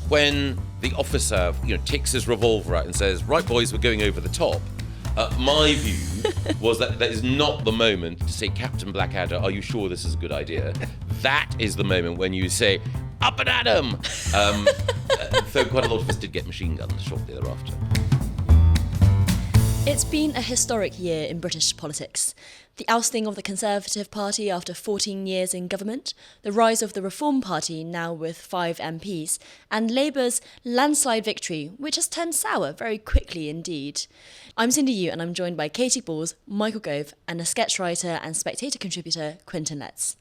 when the officer, takes his revolver out and says, "Right, boys, we're going over the top," my view was that is not the moment to say, "Captain Blackadder, are you sure this is a good idea?" That is the moment when you say, "Up and at 'em!" So quite a lot of us did get machine guns shortly thereafter. It's been a historic year in British politics. The ousting of the Conservative Party after 14 years in government, the rise of the Reform Party now with 5 MPs, and Labour's landslide victory, which has turned sour very quickly indeed. I'm Cindy Yu and I'm joined by Katy Balls, Michael Gove and a sketchwriter and Spectator contributor, Quentin Letts.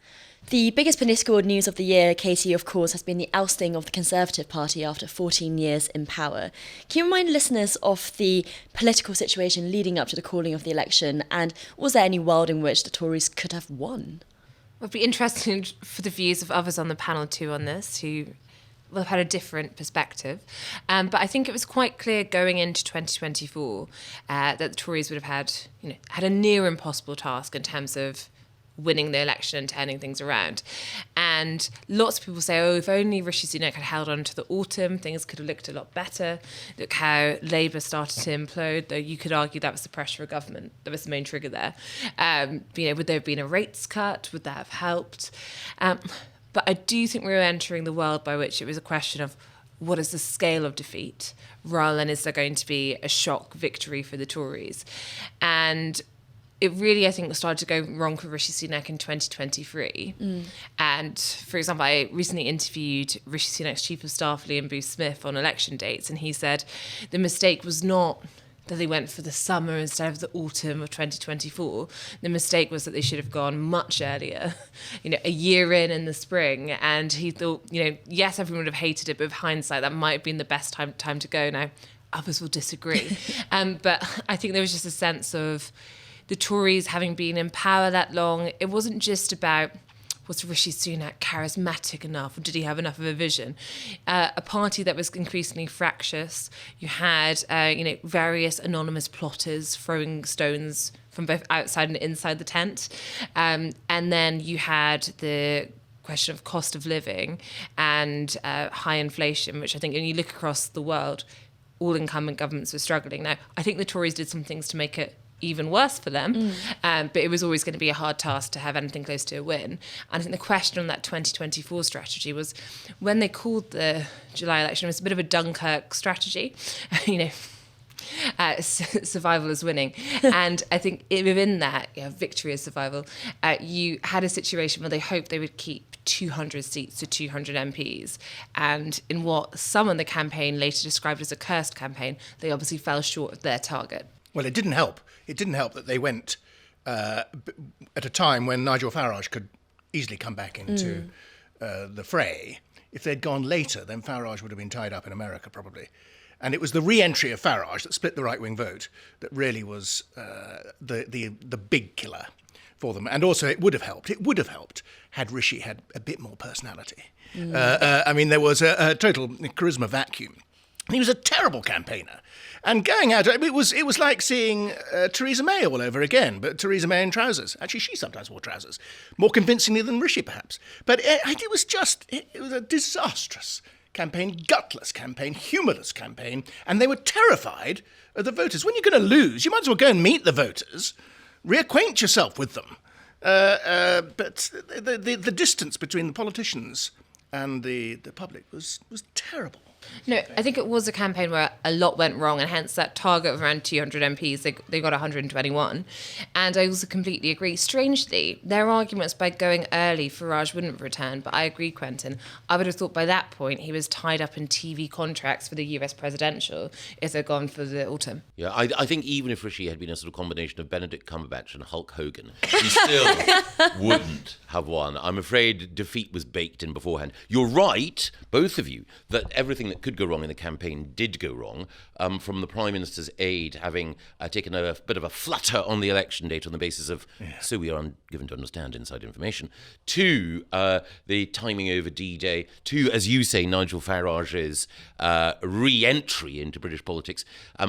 The biggest political news of the year, Katy, of course, has been the ousting of the Conservative Party after 14 years in power. Can you remind listeners of the political situation leading up to the calling of the election, and was there any world in which the Tories could have won? It'd be interesting for the views of others on the panel too on this, who will have had a different perspective. But I think it was quite clear going into 2024 that the Tories would have had a near impossible task in terms of winning the election and turning things around. And lots of people say, if only Rishi Sunak had held on to the autumn, things could have looked a lot better. Look how Labour started to implode, though you could argue that was the pressure of government. That was the main trigger there. Would there have been a rates cut? Would that have helped? But I do think we were entering the world by which it was a question of what is the scale of defeat, rather than is there going to be a shock victory for the Tories. And it really, I think, started to go wrong for Rishi Sunak in 2023. And, for example, I recently interviewed Rishi Sunak's Chief of Staff, Liam Booth-Smith, on election dates, and he said the mistake was not that they went for the summer instead of the autumn of 2024. The mistake was that they should have gone much earlier, a year in the spring. And he thought, yes, everyone would have hated it, but with hindsight, that might have been the best time to go. Now, others will disagree. But I think there was just a sense of the Tories having been in power that long. It wasn't just about, was Rishi Sunak charismatic enough, or did he have enough of a vision? A party that was increasingly fractious. You had, various anonymous plotters throwing stones from both outside and inside the tent. And then you had the question of cost of living and high inflation, which I think when you look across the world, all incumbent governments were struggling. Now, I think the Tories did some things to make it even worse for them, but it was always going to be a hard task to have anything close to a win. And I think the question on that 2024 strategy was, when they called the July election, it was a bit of a Dunkirk strategy, survival is winning. And I think within that, victory is survival, you had a situation where they hoped they would keep 200 seats to 200 MPs. And in what some in the campaign later described as a cursed campaign, they obviously fell short of their target. Well, it didn't help. It didn't help that they went at a time when Nigel Farage could easily come back into the fray. If they'd gone later, then Farage would have been tied up in America, probably. And it was the re-entry of Farage that split the right-wing vote that really was the big killer for them. And also it would have helped had Rishi had a bit more personality. There was a total charisma vacuum. He was a terrible campaigner. And going out, it was like seeing Theresa May all over again, but Theresa May in trousers. Actually, she sometimes wore trousers, more convincingly than Rishi, perhaps. But it was a disastrous campaign, gutless campaign, humourless campaign, and they were terrified of the voters. When you're going to lose, you might as well go and meet the voters, reacquaint yourself with them. But the distance between the politicians and the public was terrible. No, I think it was a campaign where a lot went wrong, and hence that target of around 200 MPs, they got 121. And I also completely agree. Strangely, their arguments by going early, Farage wouldn't return, but I agree, Quentin. I would have thought by that point he was tied up in TV contracts for the US presidential if they'd gone for the autumn. Yeah, I think even if Rishi had been a sort of combination of Benedict Cumberbatch and Hulk Hogan, he still wouldn't have won. I'm afraid defeat was baked in beforehand. You're right, both of you, that everything that could go wrong in the campaign did go wrong, from the Prime Minister's aide having taken a bit of a flutter on the election date on the basis of, so we are given to understand, inside information, to the timing over D-Day, to, as you say, Nigel Farage's re-entry into British politics,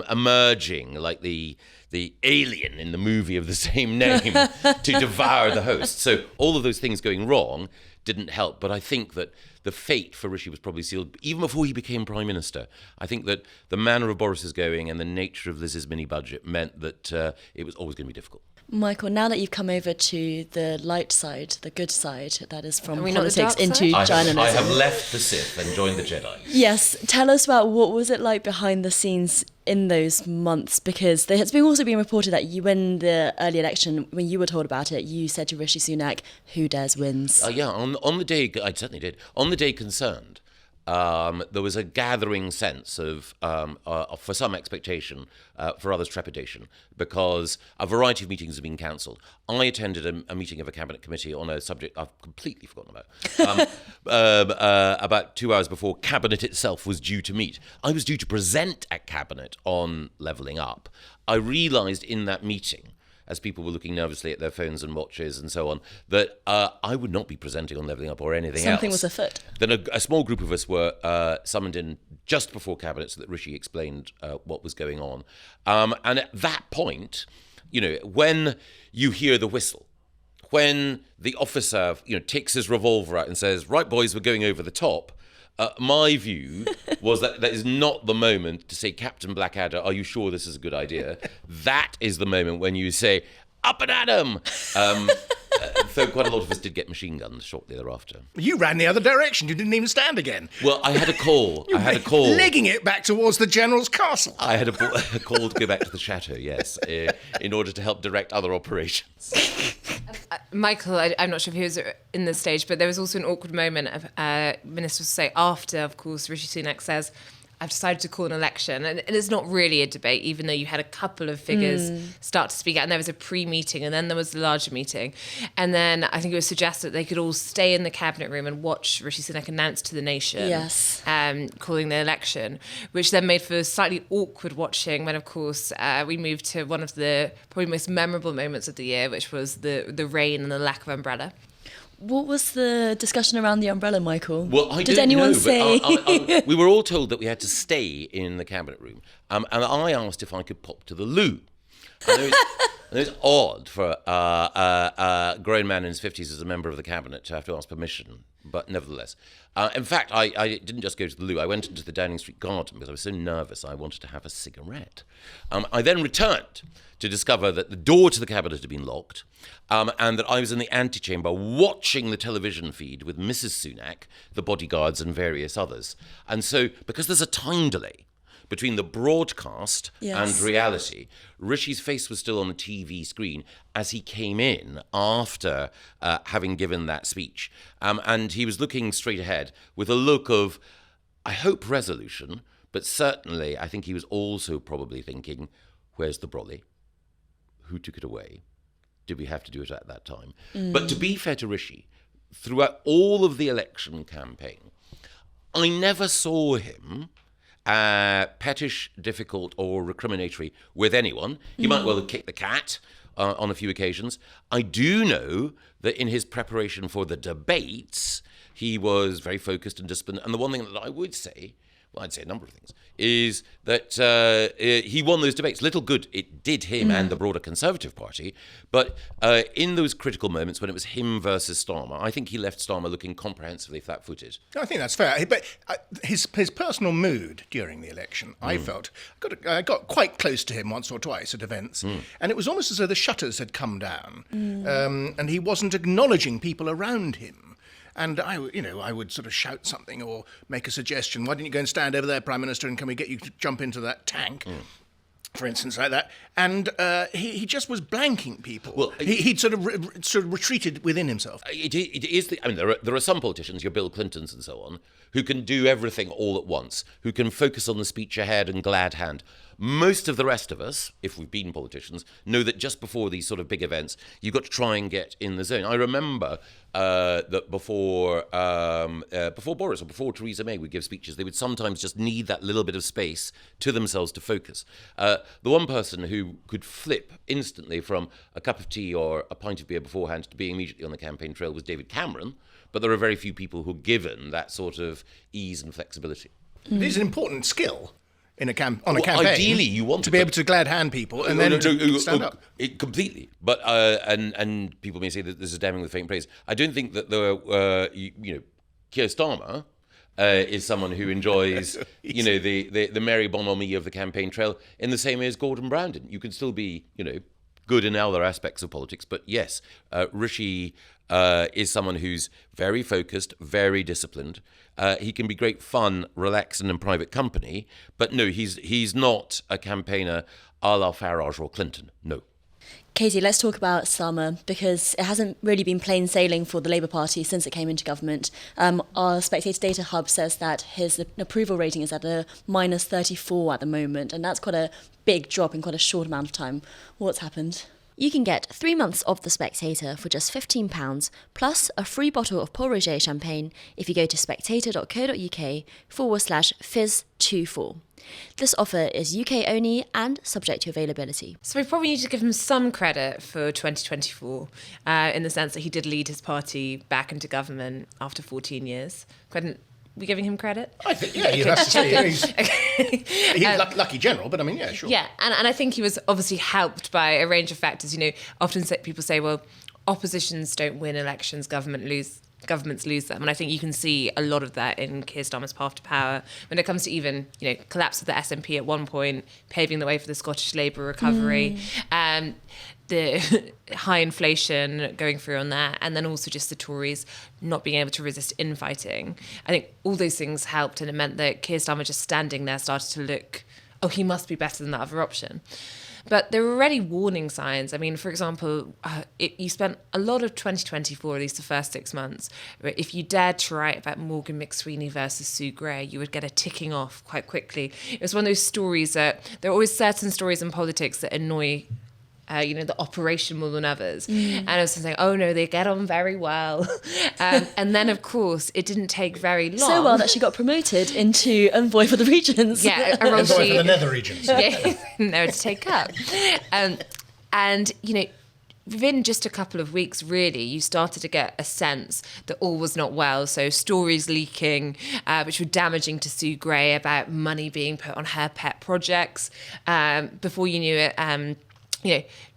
emerging like the alien in the movie of the same name to devour the host. So all of those things going wrong didn't help, but I think that the fate for Rishi was probably sealed even before he became Prime Minister. I think that the manner of Boris's going and the nature of Liz's mini budget meant that it was always going to be difficult. Michael, now that you've come over to the light side, the good side, that is from we not the politics dark into side? journalism. I have left the Sith and joined the Jedi. Yes, tell us about what was it like behind the scenes in those months, because there has been also been reported that you, in the early election, when you were told about it, you said to Rishi Sunak, "Who dares wins?" Yeah, on the day, I certainly did. On the day concerned, there was a gathering sense of for some expectation, for others trepidation, because a variety of meetings have been cancelled. I attended a meeting of a cabinet committee on a subject I've completely forgotten about 2 hours before cabinet itself was due to meet. I was due to present at cabinet on levelling up. I realised in that meeting, as people were looking nervously at their phones and watches and so on, that I would not be presenting on levelling up or anything else. Something was afoot. Then a small group of us were summoned in just before cabinet so that Rishi explained what was going on. And at that point, when you hear the whistle, when the officer, takes his revolver out and says, "Right, boys, we're going over the top," my view was that is not the moment to say, "Captain Blackadder, are you sure this is a good idea?" That is the moment when you say, "Up and at 'em!" Though quite a lot of us did get machine guns shortly thereafter. You ran the other direction. You didn't even stand again. Well, I had a call. Legging it back towards the general's castle. I had a call to go back to the chateau, yes, in order to help direct other operations. Michael, I'm not sure if he was in this stage, but there was also an awkward moment of ministers say after, of course, Rishi Sunak says, "I've decided to call an election." And it's not really a debate, even though you had a couple of figures start to speak out. And there was a pre-meeting and then there was the larger meeting. And then I think it was suggested that they could all stay in the cabinet room and watch Rishi Sunak announce to the nation, Yes. calling the election, which then made for slightly awkward watching when, of course, we moved to one of the probably most memorable moments of the year, which was the rain and the lack of umbrella. What was the discussion around the umbrella, Michael? Well, I Did don't anyone know, say? but we were all told that we had to stay in the cabinet room, and I asked if I could pop to the loo. I know it's odd for a grown man in his 50s as a member of the cabinet to have to ask permission, but nevertheless. In fact, I didn't just go to the loo. I went into the Downing Street garden because I was so nervous I wanted to have a cigarette. I then returned to discover that the door to the cabinet had been locked, and that I was in the antechamber watching the television feed with Mrs. Sunak, the bodyguards and various others. And so, because there's a time delay between the broadcast and reality, Rishi's face was still on the TV screen as he came in after having given that speech. And he was looking straight ahead with a look of, I hope, resolution, but certainly I think he was also probably thinking, where's the brolly? Who took it away? Did we have to do it at that time? But to be fair to Rishi, throughout all of the election campaign, I never saw him pettish, difficult, or recriminatory with anyone. He might well have kicked the cat on a few occasions. I do know that in his preparation for the debates, he was very focused and disciplined. And the one thing that I would say, well, I'd say a number of things, is that he won those debates. Little good it did him and the broader Conservative Party, but in those critical moments when it was him versus Starmer, I think he left Starmer looking comprehensively flat-footed. I think that's fair. But his personal mood during the election, I felt, I got quite close to him once or twice at events, and it was almost as though the shutters had come down, and he wasn't acknowledging people around him. And I would sort of shout something or make a suggestion. Why don't you go and stand over there, Prime Minister, and can we get you to jump into that tank? For instance, like that. And he just was blanking people. Well, he'd sort of retreated within himself. It is. There are some politicians, your Bill Clintons and so on, who can do everything all at once, who can focus on the speech ahead and glad hand. Most of the rest of us, if we've been politicians, know that just before these sort of big events, you've got to try and get in the zone. I remember that before Boris or before Theresa May would give speeches, they would sometimes just need that little bit of space to themselves to focus. The one person who could flip instantly from a cup of tea or a pint of beer beforehand to being immediately on the campaign trail was David Cameron, but there are very few people who are given that sort of ease and flexibility. It is an important skill on a campaign. Ideally, you want to be able to glad hand people and then stand up. Completely, but and people may say that this is damning with faint praise. I don't think that there were Keir Starmer is someone who enjoys, the merry bonhomie of the campaign trail in the same way as Gordon Brandon. You can still be, good in other aspects of politics, but yes, Rishi is someone who's very focused, very disciplined. He can be great fun, relaxed, and in private company, but no, he's not a campaigner a la Farage or Clinton. No. Katie, let's talk about Starmer, because it hasn't really been plain sailing for the Labour Party since it came into government. Our Spectator Data Hub says that his approval rating is at a -34 at the moment, and that's quite a big drop in quite a short amount of time. What's happened? You can get 3 months of The Spectator for just £15, plus a free bottle of Paul Roger champagne if you go to spectator.co.uk/fizz24. This offer is UK only and subject to availability. So we probably need to give him some credit for 2024 in the sense that he did lead his party back into government after 14 years. Quentin, we giving him credit? I think, yeah, you have to say he's lucky general, but I mean, yeah, sure. Yeah, and I think he was obviously helped by a range of factors. Often people say, well, oppositions don't win elections, governments lose them. And I think you can see a lot of that in Keir Starmer's path to power when it comes to even, collapse of the SNP at one point, paving the way for the Scottish Labour recovery, the high inflation going through on that, and then also just the Tories not being able to resist infighting. I think all those things helped, and it meant that Keir Starmer just standing there started to look, oh, he must be better than that other option. But there were already warning signs. I mean, for example, you spent a lot of 2024, at least the first 6 months, if you dared to write about Morgan McSweeney versus Sue Gray, you would get a ticking off quite quickly. It was one of those stories that there are always certain stories in politics that annoy the operation more than others. And I was saying, oh no, they get on very well. And then, of course, it didn't take very long. So well that she got promoted into envoy for the regions. Yeah, envoy for the nether regions. Yeah, no, to take up. And within just a couple of weeks, really, you started to get a sense that all was not well. So stories leaking, which were damaging to Sue Gray about money being put on her pet projects. Before you knew it,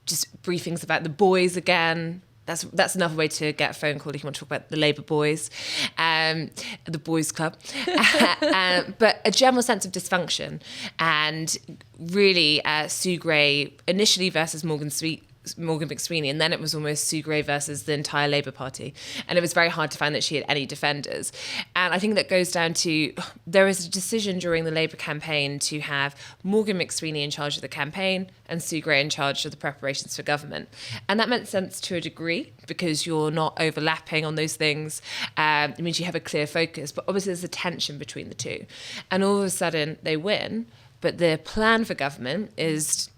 just briefings about the boys again. That's another way to get a phone call if you want to talk about the Labour boys, the boys club. But a general sense of dysfunction. And really, Sue Gray initially versus Morgan McSweeney, and then it was almost Sue Gray versus the entire Labour Party. And it was very hard to find that she had any defenders. And I think that goes down to, there was a decision during the Labour campaign to have Morgan McSweeney in charge of the campaign and Sue Gray in charge of the preparations for government. And that meant sense to a degree, because you're not overlapping on those things. It means you have a clear focus, but obviously there's a tension between the two. And all of a sudden they win, but the plan for government is,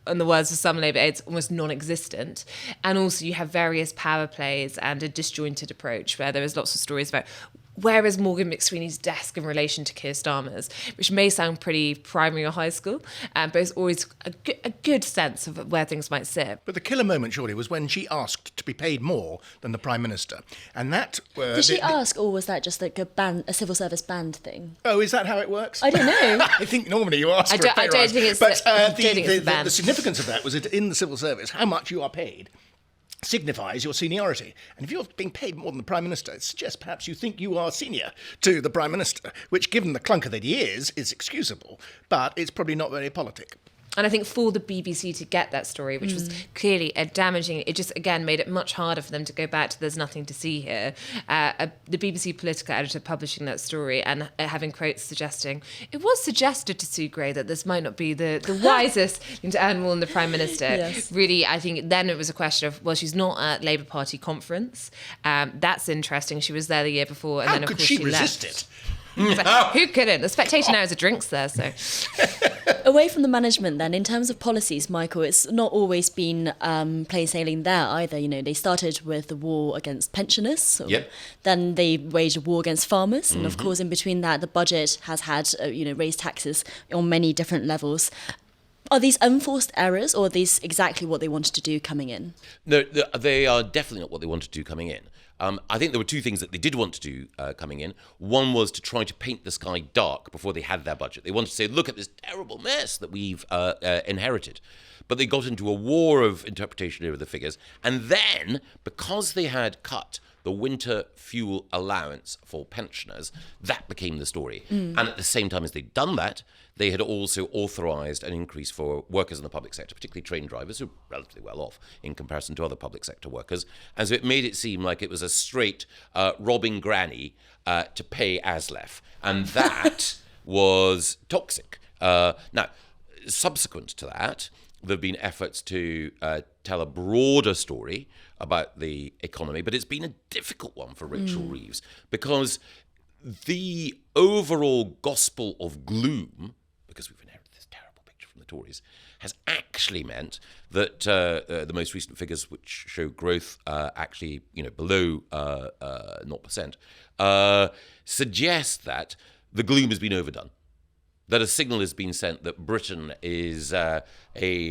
in the words of some Labour aides, almost non-existent. And also you have various power plays and a disjointed approach where there is lots of stories about where is Morgan McSweeney's desk in relation to Keir Starmer's, which may sound pretty primary or high school, but it's always a good sense of where things might sit. But the killer moment, surely, was when she asked to be paid more than the Prime Minister. And that... Did she ask, or was that just like a civil service band thing? Oh, is that how it works? I don't know. I think normally you ask for a pay rise. I don't think it's the significance of that was that in the civil service, how much you are paid signifies your seniority. And if you're being paid more than the Prime Minister, it suggests perhaps you think you are senior to the Prime Minister, which, given the clunker that he is excusable, but it's probably not very politic. And I think for the BBC to get that story, which was clearly a damaging, it just, again, made it much harder for them to go back to there's nothing to see here. The BBC political editor publishing that story and having quotes suggesting, it was suggested to Sue Gray that this might not be the wisest thing to earn more than the Prime Minister. Yes. Really, I think then it was a question of, well, she's not at Labour Party conference. That's interesting. She was there the year before. And How then, of could course, she she resist left. it? Who couldn't? The Spectator now has a drinks there, so... Away from the management then, in terms of policies, Michael, it's not always been plain sailing there either. They started with the war against pensioners. Yep. Then they waged a war against farmers. And of course, in between that, the budget has had, raised taxes on many different levels. Are these unforced errors, or are these exactly what they wanted to do coming in? No, they are definitely not what they wanted to do coming in. I think there were two things that they did want to do coming in. One was to try to paint the sky dark before they had their budget. They wanted to say, look at this terrible mess that we've inherited. But they got into a war of interpretation over the figures. And then, because they had cut the winter fuel allowance for pensioners. That became the story. And at the same time as they'd done that, they had also authorised an increase for workers in the public sector, particularly train drivers, who are relatively well off in comparison to other public sector workers. And so it made it seem like it was a straight robbing granny to pay ASLEF. And that was toxic. Now, subsequent to that, there have been efforts to tell a broader story about the economy, but it's been a difficult one for Rachel Reeves, because the overall gospel of gloom, because we've inherited this terrible picture from the Tories, has actually meant that the most recent figures, which show growth actually below 0%, suggest that the gloom has been overdone. That a signal has been sent that Britain is a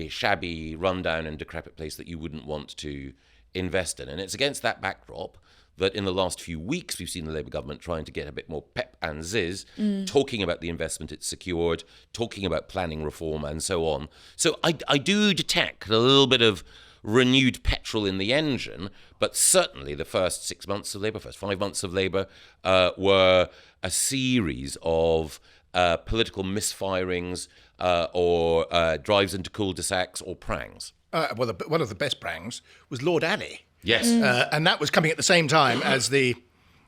shabby, rundown and decrepit place that you wouldn't want to invest in. And it's against that backdrop that in the last few weeks we've seen the Labour government trying to get a bit more pep and zizz, talking about the investment it's secured, talking about planning reform and so on. So I do detect a little bit of renewed petrol in the engine, but certainly the first 6 months of Labour, first 5 months of Labour were a series of political misfirings or drives into cul-de-sacs or prangs. Well, one of the best prangs was Lord Alley. Yes. And that was coming at the same time as the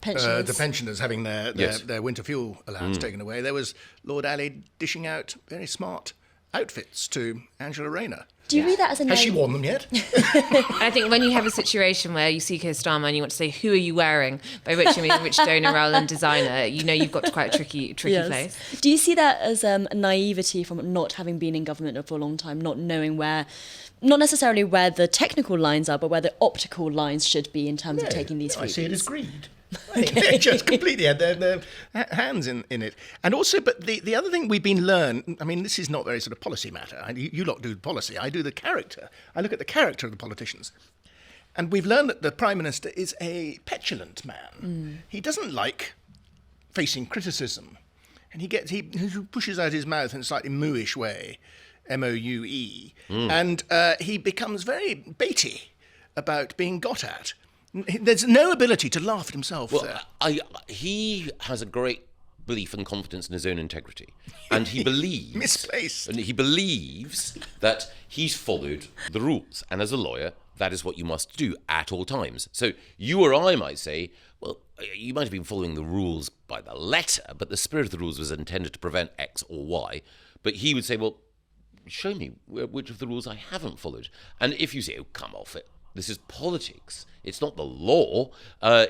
Pensioners. pensioners having their Yes. winter fuel allowance taken away. There was Lord Alley dishing out very smart outfits to Angela Rayner. Do you read that as a Has she worn them yet? I think when you have a situation where you see Keir Starmer and you want to say, who are you wearing? By which you mean which donor rather than designer, you've got to quite a tricky place. Do you see that as a naivety from not having been in government for a long time, not knowing not necessarily where the technical lines are, but where the optical lines should be in terms of taking these freebies? I see it as greed. They just completely had their hands in it. And also, but the other thing we've been learned, I mean, this is not very sort of policy matter. You lot do policy, I do the character. I look at the character of the politicians. And we've learned that the Prime Minister is a petulant man. He doesn't like facing criticism. And he pushes out his mouth in a slightly mooish way, M-O-U-E. And he becomes very baity about being got at. There's no ability to laugh at himself there. He has a great belief and confidence in his own integrity. And he believes... Misplaced. And he believes that he's followed the rules. And as a lawyer, that is what you must do at all times. So you or I might say, well, you might have been following the rules by the letter, but the spirit of the rules was intended to prevent X or Y. But he would say, well, show me which of the rules I haven't followed. And if you say, oh, come off it, this is politics, it's not the law,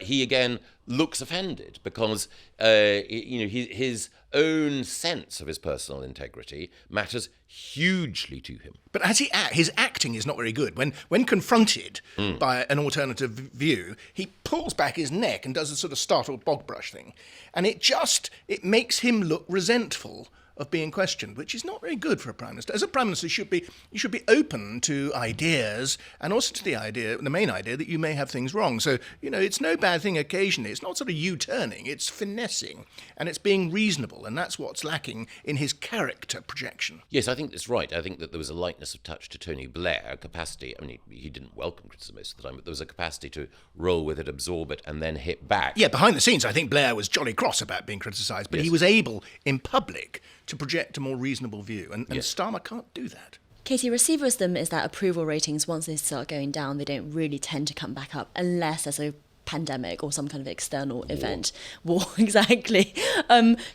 he again looks offended because his own sense of his personal integrity matters hugely to him. But as his acting is not very good. When confronted by an alternative view, he pulls back his neck and does a sort of startled bog brush thing. And it makes him look resentful of being questioned, which is not very good for a Prime Minister. As a Prime Minister, you should be open to ideas and also to the main idea that you may have things wrong. So, it's no bad thing occasionally. It's not sort of U-turning, it's finessing, and it's being reasonable, and that's what's lacking in his character projection. Yes, I think that's right. I think that there was a lightness of touch to Tony Blair, a capacity, I mean, he didn't welcome criticism most of the time, but there was a capacity to roll with it, absorb it, and then hit back. Yeah, behind the scenes, I think Blair was jolly cross about being criticised, but he was able, in public, to project a more reasonable view, and Starmer can't do that. Katie, receiver wisdom is that approval ratings, once they start going down, they don't really tend to come back up unless there's a pandemic or some kind of external event. War, exactly.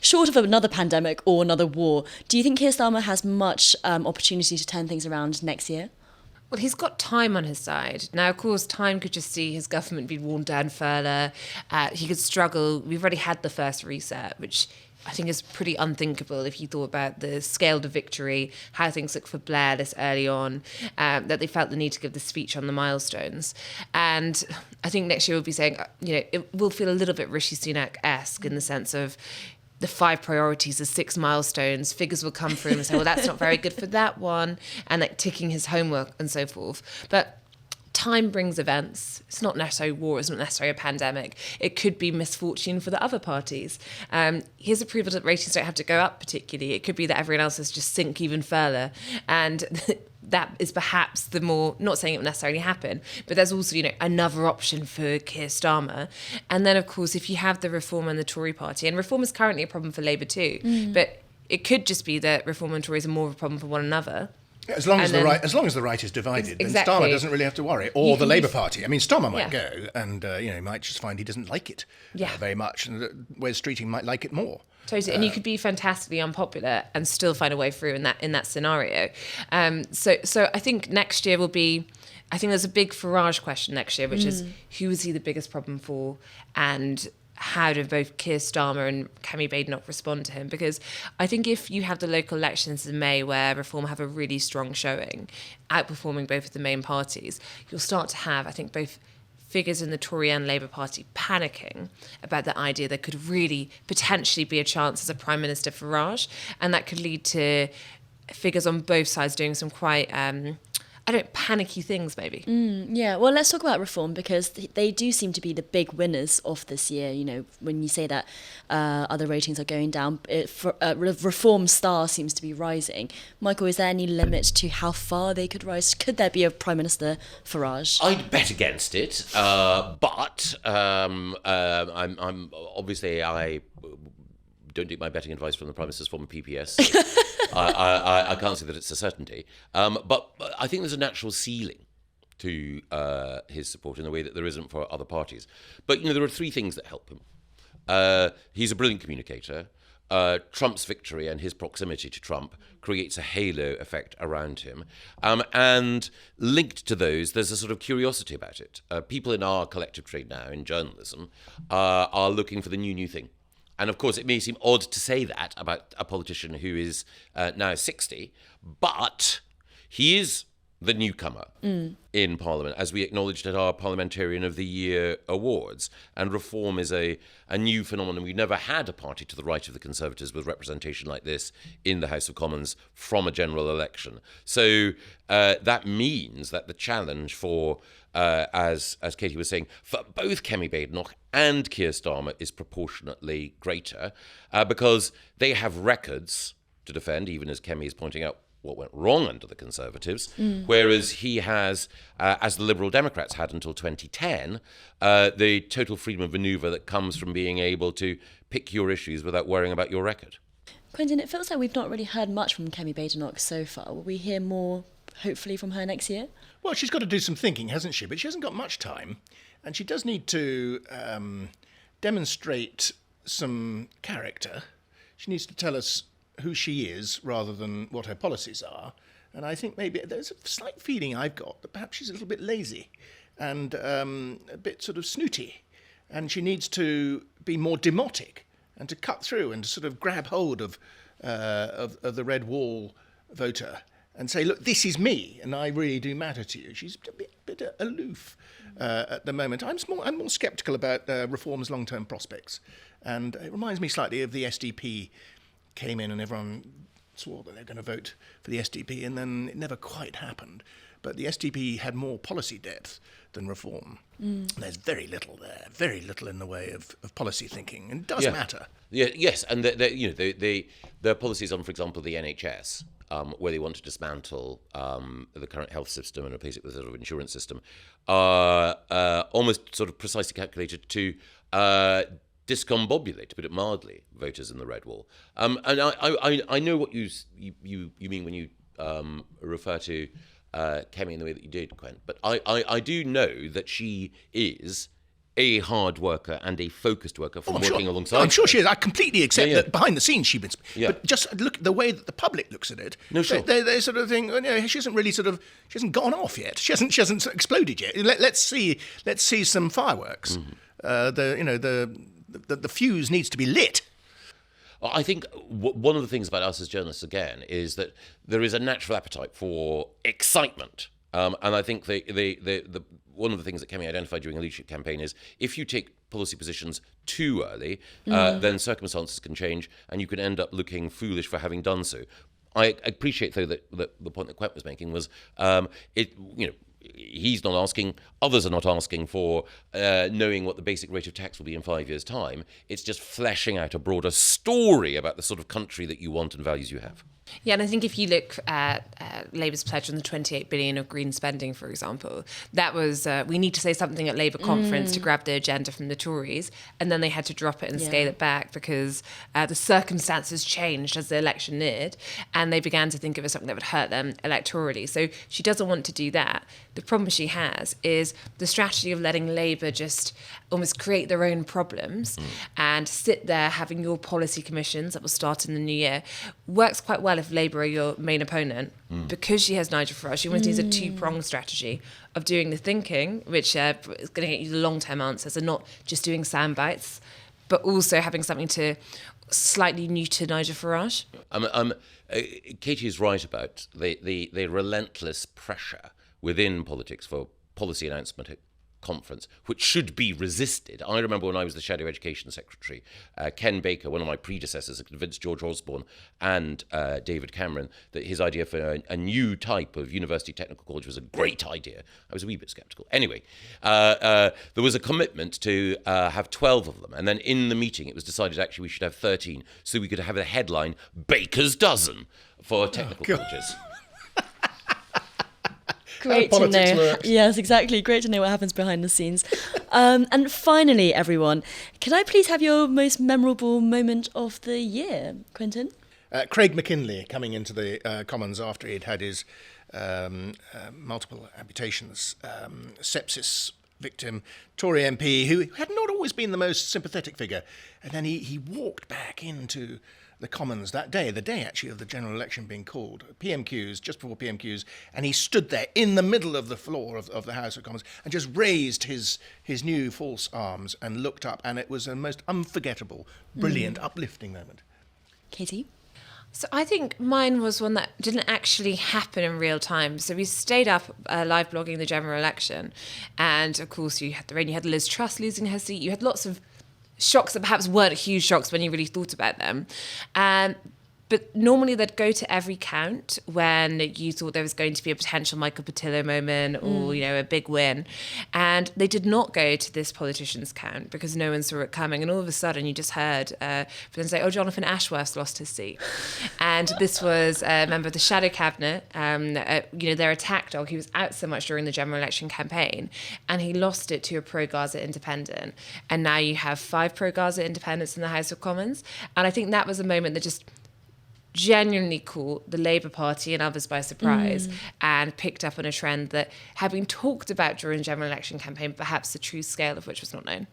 Short of another pandemic or another war, do you think Keir Starmer has much opportunity to turn things around next year? Well, he's got time on his side. Now, of course, time could just see his government be worn down further. He could struggle. We've already had the first reset, which I think is pretty unthinkable if you thought about the scale of victory, how things look for Blair this early on, that they felt the need to give the speech on the milestones. And I think next year we'll be saying, it will feel a little bit Rishi Sunak-esque in the sense of the 5 priorities, the 6 milestones, figures will come through and say, well, that's not very good for that one, and like ticking his homework and so forth. But time brings events. It's not necessarily war, it's not necessarily a pandemic. It could be misfortune for the other parties. His approval ratings don't have to go up particularly. It could be that everyone else has just sink even further. And that is perhaps the more, not saying it will necessarily happen, but there's also, another option for Keir Starmer. And then, of course, if you have the Reform and the Tory party, and Reform is currently a problem for Labour too, but it could just be that Reform and Tories are more of a problem for one another. As long as the right is divided, exactly. then Starmer doesn't really have to worry, or the Labour Party. I mean, Starmer might go, and he might just find he doesn't like it very much, and Wes Streeting might like it more. Totally, and you could be fantastically unpopular and still find a way through in that scenario. So I think next year will be. I think there's a big Farage question next year, which is who is he the biggest problem for, and how do both Keir Starmer and Kemi Badenoch respond to him? Because I think if you have the local elections in May where Reform have a really strong showing, outperforming both of the main parties, you'll start to have, I think, both figures in the Tory and Labour Party panicking about the idea there could really potentially be a chance as a Prime Minister Farage, and that could lead to figures on both sides doing some quite panicky things, maybe. Yeah, well, let's talk about Reform, because they do seem to be the big winners of this year. When you say that other ratings are going down, Reform star seems to be rising. Michael, is there any limit to how far they could rise? Could there be a Prime Minister Farage? I'd bet against it, but I'm obviously I don't take my betting advice from the Prime Minister's former PPS. So I can't say that it's a certainty. But I think there's a natural ceiling to his support in a way that there isn't for other parties. But, there are three things that help him. He's a brilliant communicator. Trump's victory and his proximity to Trump creates a halo effect around him. And linked to those, there's a sort of curiosity about it. People in our collective trade now, in journalism, are looking for the new thing. And of course, it may seem odd to say that about a politician who is now 60, but he is the newcomer in Parliament, as we acknowledged at our Parliamentarian of the Year awards. And Reform is a new phenomenon. We've never had a party to the right of the Conservatives with representation like this in the House of Commons from a general election. So that means that the challenge for, as Katy was saying, for both Kemi Badenoch and Keir Starmer is proportionately greater, because they have records to defend, even as Kemi is pointing out what went wrong under the Conservatives, whereas he has, as the Liberal Democrats had until 2010, the total freedom of manoeuvre that comes from being able to pick your issues without worrying about your record. Quentin, it feels like we've not really heard much from Kemi Badenoch so far. Will we hear more, hopefully, from her next year? Well, she's got to do some thinking, hasn't she? But she hasn't got much time, and she does need to demonstrate some character. She needs to tell us who she is rather than what her policies are. And I think maybe there's a slight feeling I've got that perhaps she's a little bit lazy and a bit sort of snooty. And she needs to be more demotic and to cut through and to sort of grab hold of the red wall voter and say, look, this is me and I really do matter to you. She's a bit aloof at the moment. I'm more sceptical about Reform's long-term prospects. And it reminds me slightly of the SDP came in and everyone swore that they were going to vote for the SDP, and then it never quite happened. But the SDP had more policy depth than Reform. There's very little there, very little in the way of policy thinking, and it does matter. Yeah, yes, and the policies on, for example, the NHS, where they want to dismantle the current health system and replace it with a sort of insurance system, are almost sort of precisely calculated to discombobulate, to put it mildly, voters in the red wall. And I know what you mean when you refer to Kemi in the way that you did, Quent, but I do know that she is a hard worker and a focused worker from working alongside. I'm sure she is. I completely accept that behind the scenes she's been. But just look at the way that the public looks at it. No, sure. They sort of think, she hasn't really she hasn't gone off yet. She hasn't exploded yet. Let's see some fireworks. The fuse needs to be lit. I think one of the things about us as journalists, again, is that there is a natural appetite for excitement. And I think the one of the things that Kemi identified during a leadership campaign is if you take policy positions too early, then circumstances can change and you can end up looking foolish for having done so. I appreciate, though, that the point that Quent was making was he's not asking, others are not asking for knowing what the basic rate of tax will be in 5 years' time. It's just fleshing out a broader story about the sort of country that you want and values you have. Yeah, and I think if you look at Labour's pledge on the 28 billion of green spending, for example, that was, we need to say something at Labour conference to grab the agenda from the Tories, and then they had to drop it and scale it back because the circumstances changed as the election neared, and they began to think of it as something that would hurt them electorally. So she doesn't want to do that. The problem she has is the strategy of letting Labour just almost create their own problems and sit there having your policy commissions that will start in the new year works quite well if Labour are your main opponent. Because she has Nigel Farage, she wants to use a two-pronged strategy of doing the thinking, which is going to get you the long-term answers, and not just doing sound bites, but also having something to slightly neuter Nigel Farage. Katie is right about the relentless pressure within politics for policy announcement at conference, which should be resisted. I remember when I was the Shadow Education Secretary, Ken Baker, one of my predecessors, had convinced George Osborne and David Cameron that his idea for a new type of university technical college was a great idea. I was a wee bit sceptical. Anyway, there was a commitment to have 12 of them, and then in the meeting it was decided actually we should have 13, so we could have a headline, Baker's Dozen, for technical colleges. Great to know. Works. Yes, exactly. Great to know what happens behind the scenes. And finally, everyone, can I please have your most memorable moment of the year, Quentin? Craig McKinley coming into the Commons after he'd had his multiple amputations, sepsis victim, Tory MP, who had not always been the most sympathetic figure. And then he walked back into the Commons that day, the day actually of the general election being called, PMQs, just before PMQs, and he stood there in the middle of the floor of the House of Commons and just raised his new false arms and looked up, and it was a most unforgettable, brilliant, uplifting moment. Katie? So I think mine was one that didn't actually happen in real time. So we stayed up live blogging the general election, and of course you had the rain, you had Liz Truss losing her seat, you had lots of shocks that perhaps weren't huge shocks when you really thought about them. But normally they'd go to every count when you thought there was going to be a potential Michael Patillo moment or, a big win. And they did not go to this politician's count because no one saw it coming. And all of a sudden you just heard them say, oh, Jonathan Ashworth's lost his seat. And this was a member of the shadow cabinet, their attack dog. He was out so much during the general election campaign and he lost it to a pro-Gaza independent. And now you have 5 pro-Gaza independents in the House of Commons. And I think that was a moment that just genuinely caught the Labour Party and others by surprise and picked up on a trend that had been talked about during the general election campaign, perhaps the true scale of which was not known.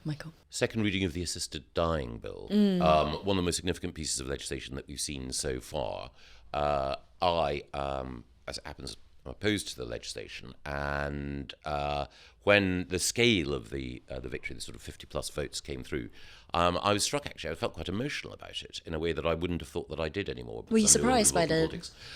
Michael? Second reading of the Assisted Dying Bill, one of the most significant pieces of legislation that we've seen so far. I, as it happens, am opposed to the legislation, and when the scale of the victory, the sort of 50-plus votes came through, I was struck, actually. I felt quite emotional about it in a way that I wouldn't have thought that I did anymore. Were you surprised by the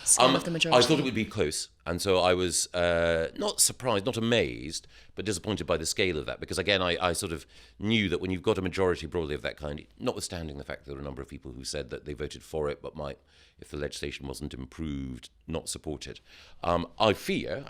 scale of the majority? I thought it would be close, and so I was not surprised, not amazed, but disappointed by the scale of that, because again, I sort of knew that when you've got a majority broadly of that kind, notwithstanding the fact that there were a number of people who said that they voted for it, but might, if the legislation wasn't improved, not support it. I fear,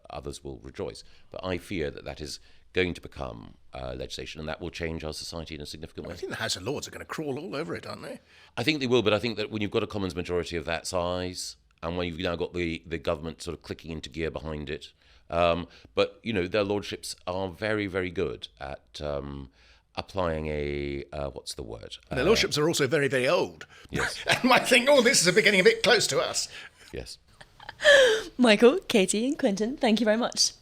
others will rejoice, but I fear that is going to become legislation, and that will change our society in a significant way. I think the House of Lords are going to crawl all over it, aren't they? I think they will, but I think that when you've got a Commons majority of that size, and when you've now got the government sort of clicking into gear behind it, but, their lordships are very, very good at applying a, what's the word? Their lordships are also very, very old. Yes. And might think, this is getting a bit close to us. Yes. Michael, Katie and Quentin, thank you very much.